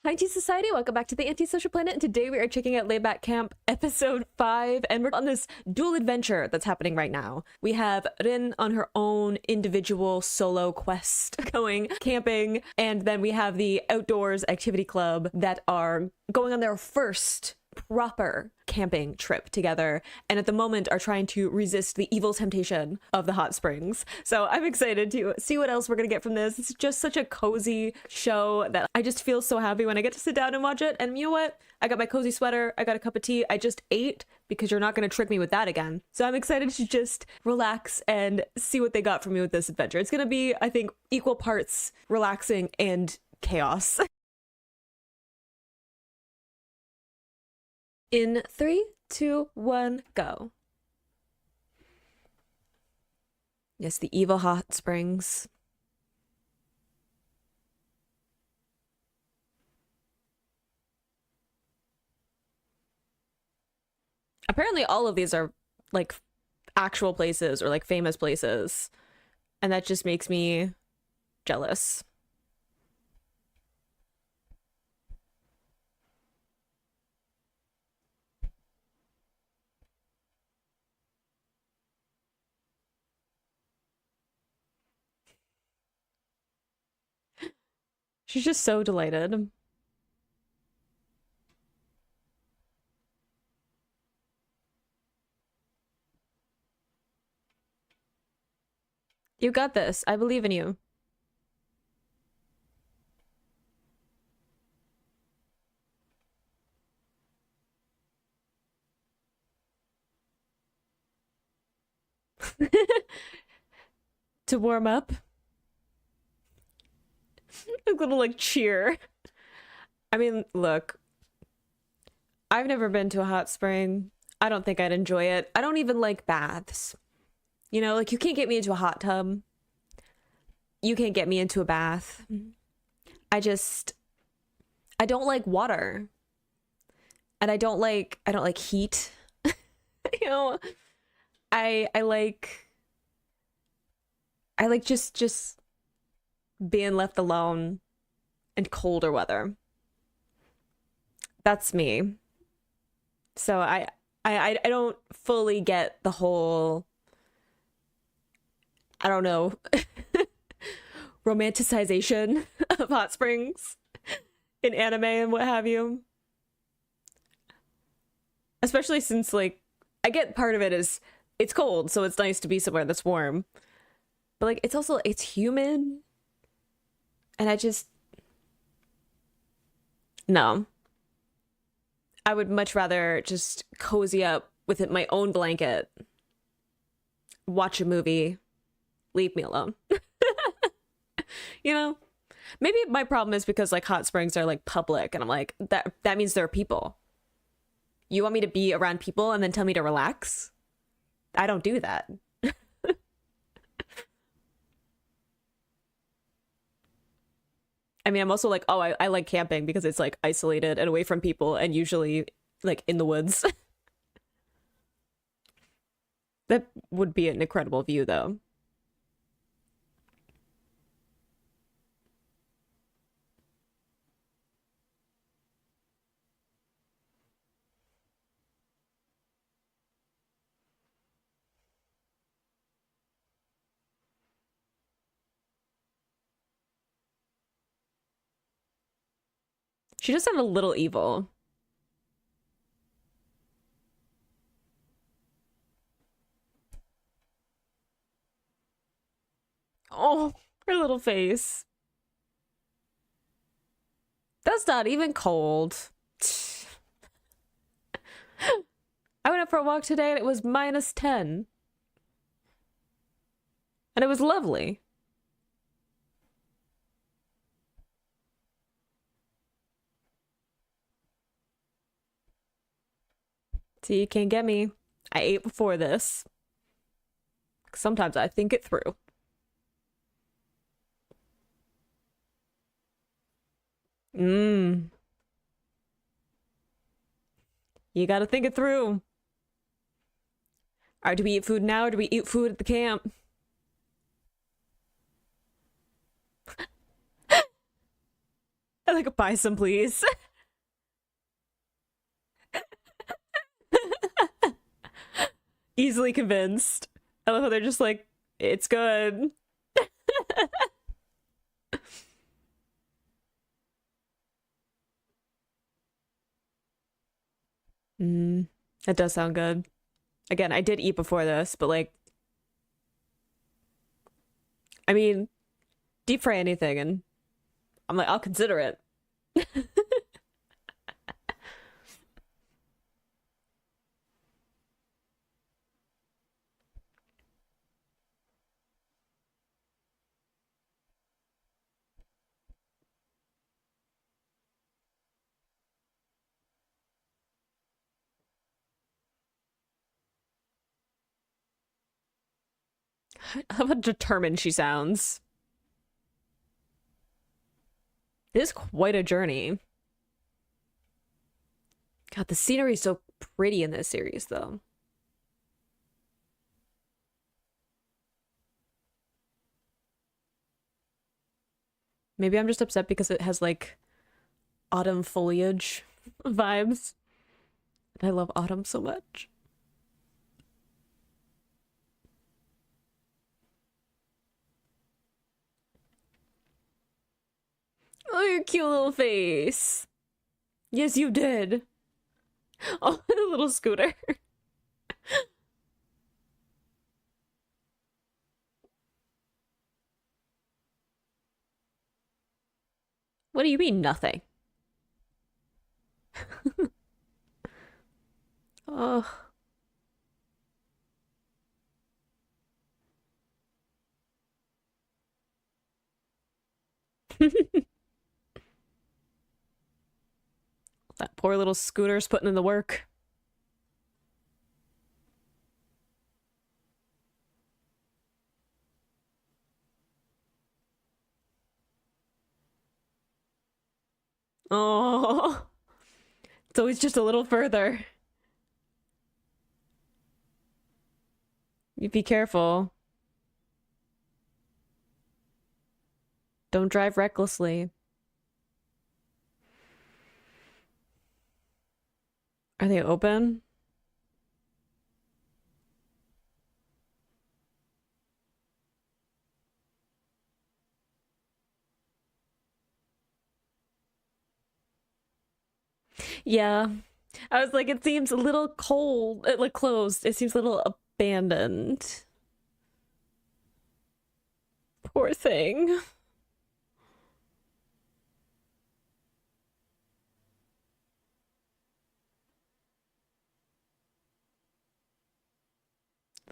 Hi, Tea Society. Welcome back to the Antisocial Planet. And today we are checking out Layback Camp episode 5. And we're on this dual adventure that's happening right now. We have Rin on her own individual solo quest going camping. And then we have the Outdoors Activity Club that are going on their first proper camping trip together, and at the moment are trying to resist the evil temptation of the hot springs. So I'm excited to see what else we're gonna get from this. It's just such a cozy show that I just feel so happy when I get to sit down and watch it. And you know what? I got my cozy sweater, I got a cup of tea, I just ate because you're not gonna trick me with that again. So I'm excited to just relax and see what they got for me with this adventure. It's gonna be, I think, equal parts relaxing and chaos. In 3, 2, 1, go. Yes, the evil hot springs. Apparently all of these are like actual places or like famous places, and that just makes me jealous. She's just so delighted. You got this. I believe in you. To warm up. A little like cheer. I mean, look, I've never been to a hot spring. I don't think I'd enjoy it. I don't even like baths. You know, like you can't get me into a hot tub. You can't get me into a bath. I just I don't like water. And I don't like heat. You know, I like just being left alone in colder weather. That's me. So I don't fully get the whole, I don't know, romanticization of hot springs in anime and what have you. Especially since like I get part of it is it's cold, so it's nice to be somewhere that's warm. But like it's also it's humid, and I just no. I would much rather just cozy up with my own blanket, watch a movie, leave me alone. You know? Maybe my problem is because like hot springs are like public and I'm like that means there are people. You want me to be around people and then tell me to relax? I don't do that. I mean, I'm also like, oh, I like camping because it's like isolated and away from people and usually like in the woods. That would be an incredible view though. She does sound a little evil. Oh, her little face. That's not even cold. I went out for a walk today and it was -10. And it was lovely. See, you can't get me. I ate before this. Sometimes I think it through. Mmm. You gotta think it through. All right, do we eat food now or do we eat food at the camp? I like buy some, please. Easily convinced. I love how they're just like, it's good. Mm, that does sound good. Again, I did eat before this, but like, I mean, deep fry anything, and I'm like, I'll consider it. How determined she sounds. It is quite a journey. God, the scenery is so pretty in this series, though. Maybe I'm just upset because it has like autumn foliage vibes. And I love autumn so much. Oh, your cute little face. Yes, you did. Oh, the little scooter. What do you mean, nothing? Oh. That poor little scooter's putting in the work. Oh. It's always just a little further. You be careful. Don't drive recklessly. Are they open? Yeah. I was like, it seems a little cold, like closed. It seems a little abandoned. Poor thing.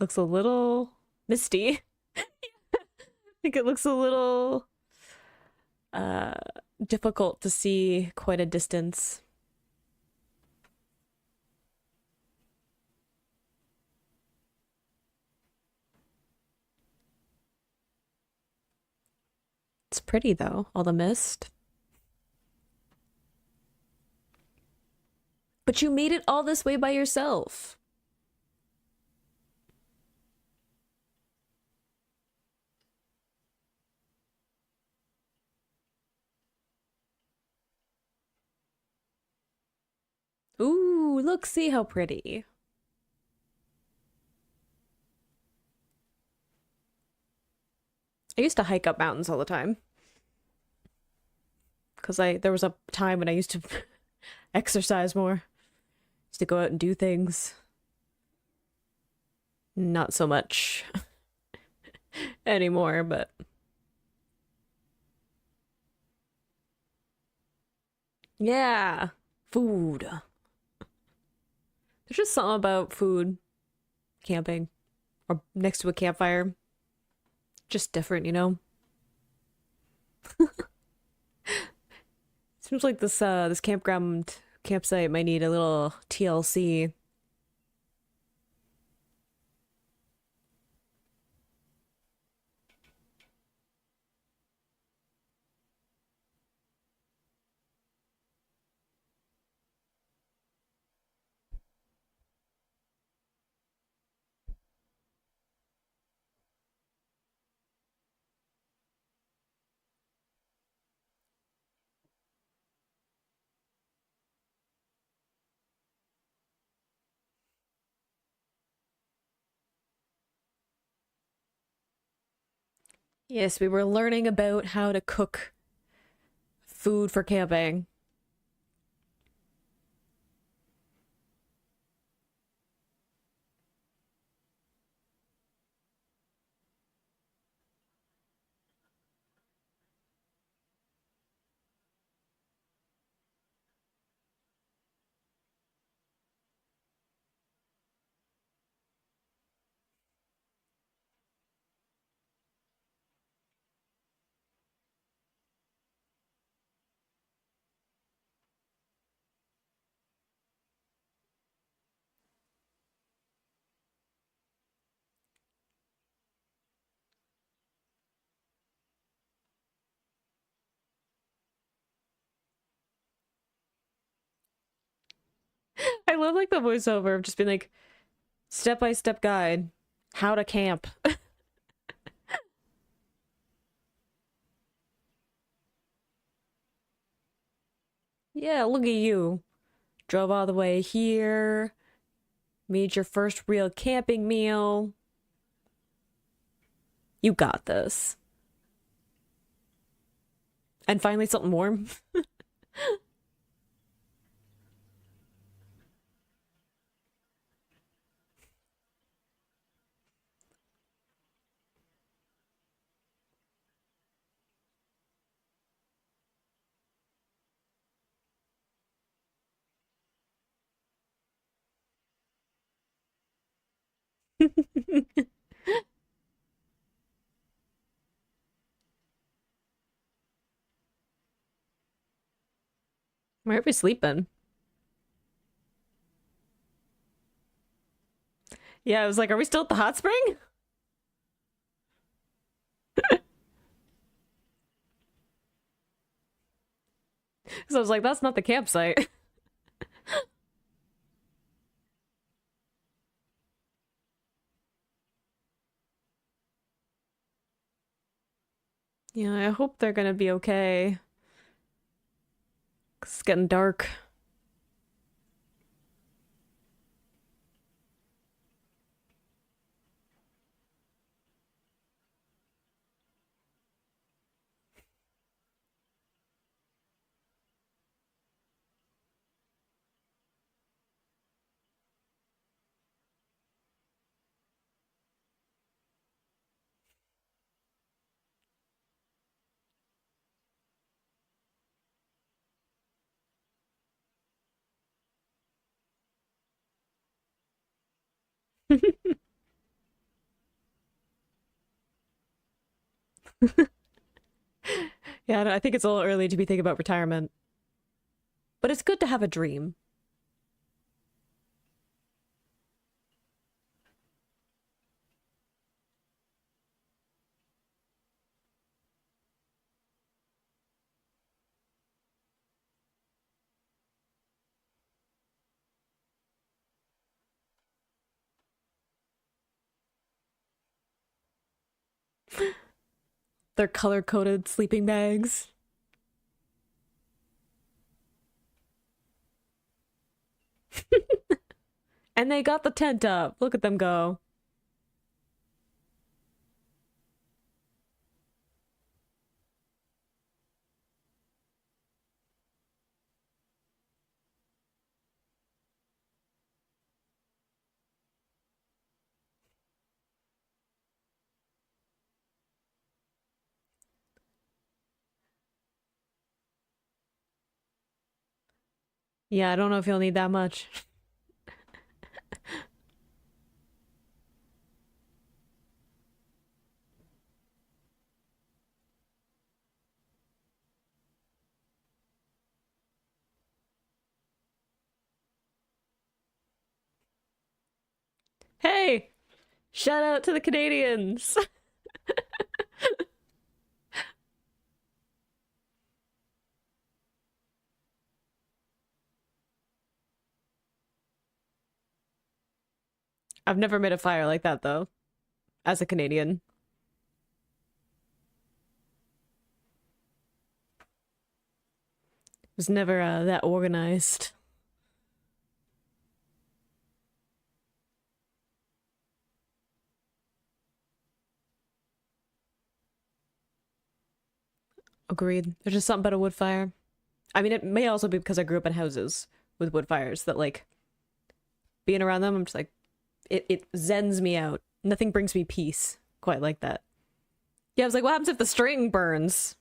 Looks a little misty. I think it looks a little uh difficult to see quite a distance. It's pretty though, all the mist. But you made it all this way by yourself. Ooh, look, see how pretty. I used to hike up mountains all the time because I there was a time when I used to exercise more. Used to go out and do things. Not so much anymore, but yeah, food. There's just something about food, camping, or next to a campfire. Just different, you know? Seems like this campsite might need a little TLC. Yes, we were learning about how to cook food for camping. I love like the voiceover of just being like step by step guide, how to camp. Yeah, look at you. Drove all the way here, made your first real camping meal. You got this. And finally something warm. Where are we sleeping? Yeah, I was like, are we still at the hot spring? So I was like, that's not the campsite. Yeah, I hope they're gonna be okay. 'Cause it's getting dark. Yeah, I think it's a little early to be thinking about retirement, but it's good to have a dream. They're color-coded sleeping bags. And they got the tent up. Look at them go. Yeah, I don't know if you'll need that much. Hey, shout out to the Canadians. I've never made a fire like that though, as a Canadian. It was never that organized. Agreed. There's just something about a wood fire. I mean, it may also be because I grew up in houses with wood fires that, like, being around them, I'm just like, it zens me out. Nothing brings me peace quite like that. Yeah, I was like, what happens if the string burns?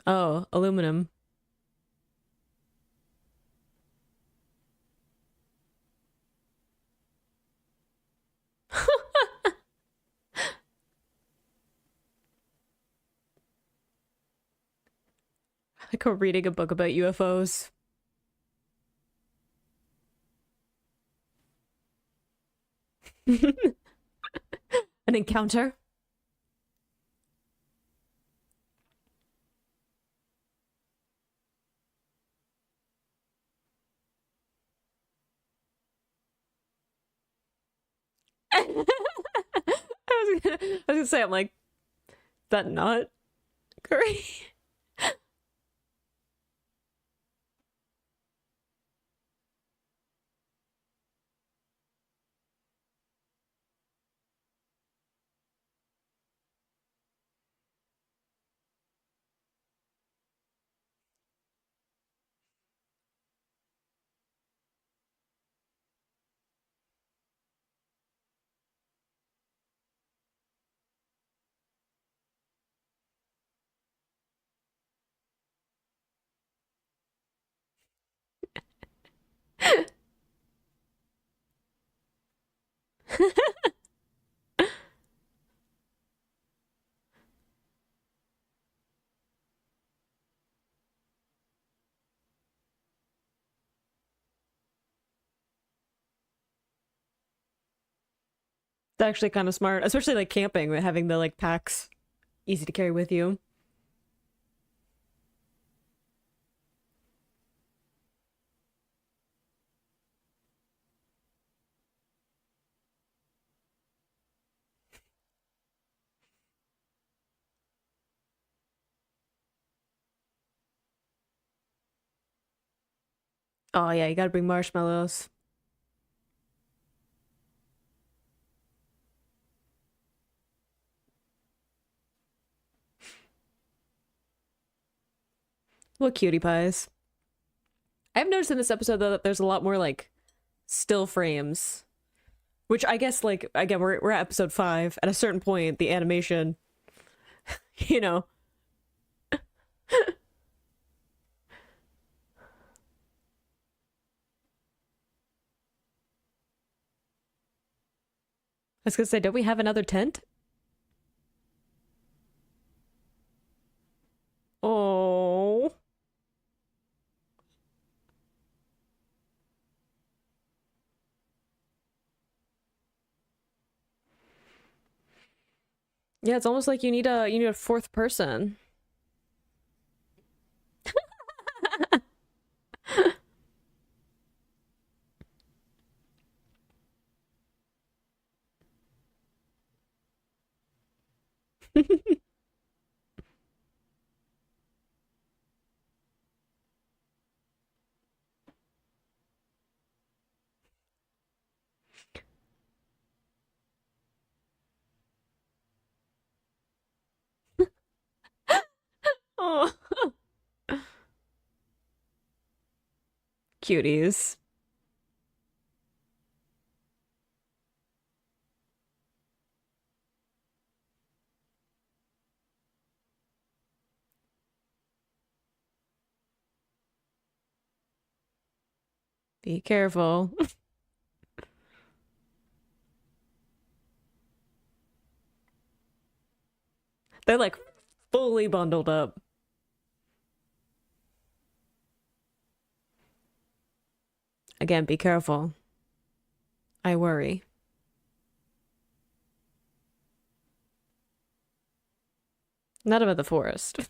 Oh, aluminum. Like reading a book about UFOs. An encounter. I was gonna say, I'm like, that not great. It's actually kind of smart, especially like camping, having the like packs easy to carry with you. Oh yeah, you gotta bring marshmallows. Little cutie pies. I've noticed in this episode though that there's a lot more like still frames, which I guess like again we're at episode 5. At a certain point, the animation, you know, I was gonna say, don't we have another tent? Oh, yeah. It's almost like you need a fourth person. Oh, cuties. Be careful. They're like fully bundled up. Again, be careful. I worry. Not about the forest.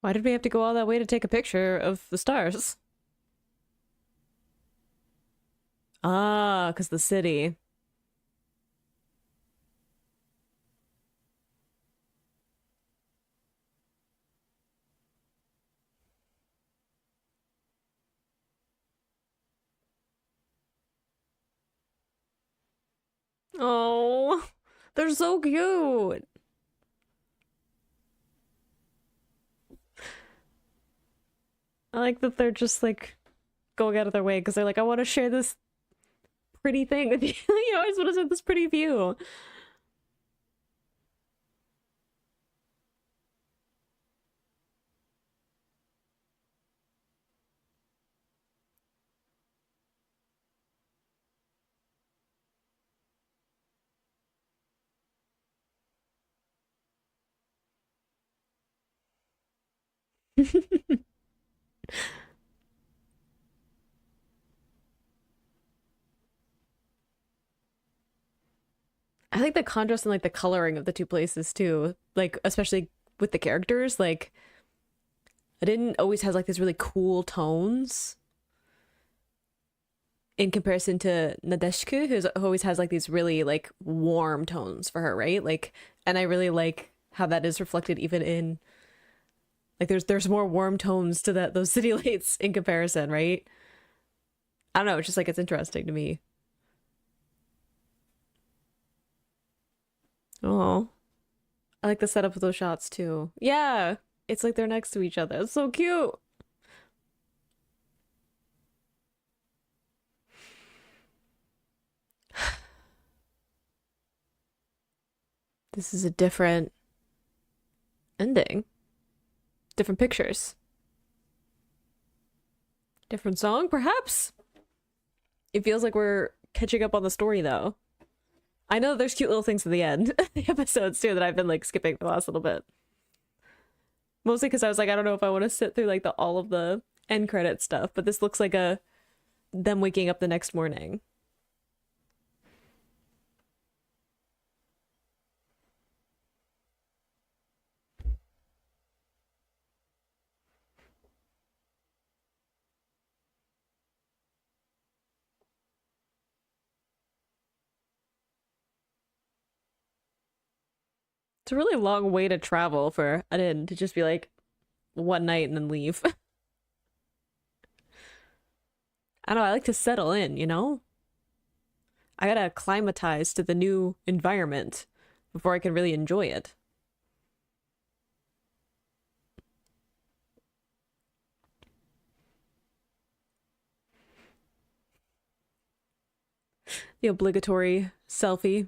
Why did we have to go all that way to take a picture of the stars? Ah, because the city. Oh, they're so cute. I like that they're just like going out of their way because they're like, I want to share this pretty thing with you. You know, I just want to see this pretty view. I think the contrast and like the coloring of the two places too, like especially with the characters, like I didn't always has like these really cool tones in comparison to Nadeshku, who always has like these really like warm tones for her, right? Like, and I really like how that is reflected even in like there's more warm tones to that those city lights in comparison, right? I don't know, it's just like it's interesting to me. Oh, I like the setup of those shots too. Yeah, it's like they're next to each other. It's so cute. This is a different ending. Different pictures. Different song, perhaps? It feels like we're catching up on the story, though. I know there's cute little things at the end of the episodes, too, that I've been, like, skipping the last little bit. Mostly because I was like, I don't know if I want to sit through, like, all of the end credit stuff, but this looks like them waking up the next morning. It's a really long way to travel for an inn to just be like one night and then leave. I don't know, I like to settle in, you know? I gotta acclimatize to the new environment before I can really enjoy it. The obligatory selfie.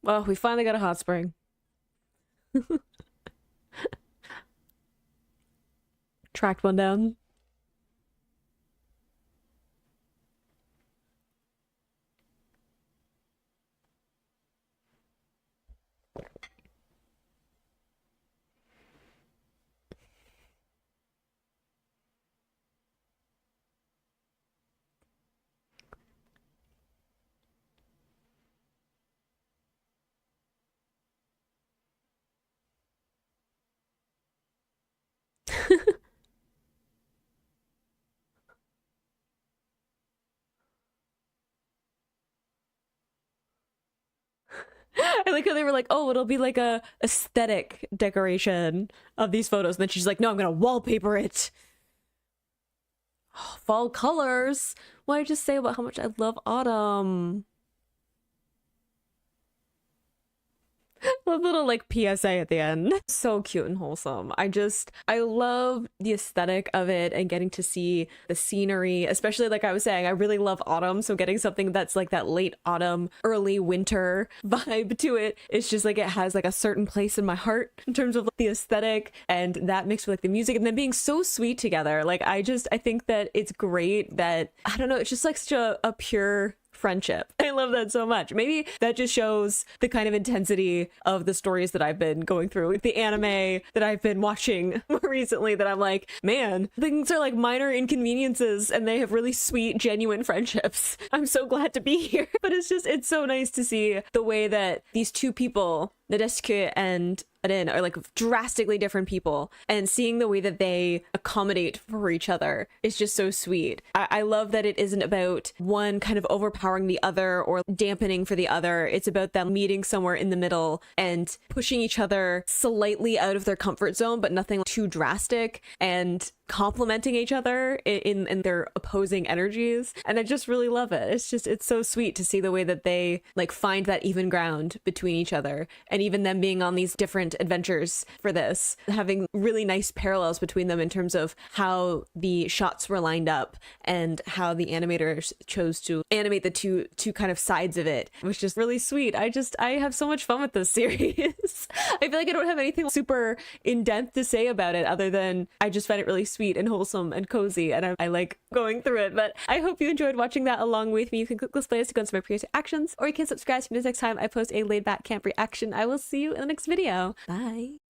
Well, we finally got a hot spring. Tracked one down. I like how they were like, oh, it'll be like a aesthetic decoration of these photos. And then she's like, no, I'm gonna wallpaper it. Oh, fall colors. What did I just say about how much I love autumn? A little like PSA at the end. So cute and wholesome. I love the aesthetic of it and getting to see the scenery, especially like I was saying, I really love autumn. So getting something that's like that late autumn, early winter vibe to it, it's just like it has like a certain place in my heart in terms of like, the aesthetic and that mixed with like the music and then being so sweet together. Like I think that it's great that, I don't know, it's just like such a pure friendship. I love that so much. Maybe that just shows the kind of intensity of the stories that I've been going through, the anime that I've been watching more recently, that I'm like, man, things are like minor inconveniences and they have really sweet, genuine friendships. I'm so glad to be here. But it's so nice to see the way that these two people Nadeshiko and Rin are like drastically different people, and seeing the way that they accommodate for each other is just so sweet. I love that it isn't about one kind of overpowering the other or dampening for the other. It's about them meeting somewhere in the middle and pushing each other slightly out of their comfort zone, but nothing too drastic, and complementing each other in their opposing energies. And I just really love it. It's so sweet to see the way that they like find that even ground between each other, and even them being on these different adventures for this, having really nice parallels between them in terms of how the shots were lined up and how the animators chose to animate the two kind of sides of it, which is really sweet. I have so much fun with this series. I feel like I don't have anything super in-depth to say about it other than I just find it really sweet and wholesome and cozy, and I like going through it. But I hope you enjoyed watching that along with me. You can click this playlist to go into my previous actions, or you can subscribe to me the next time I post a laid back camp reaction. I will see you in the next video. Bye.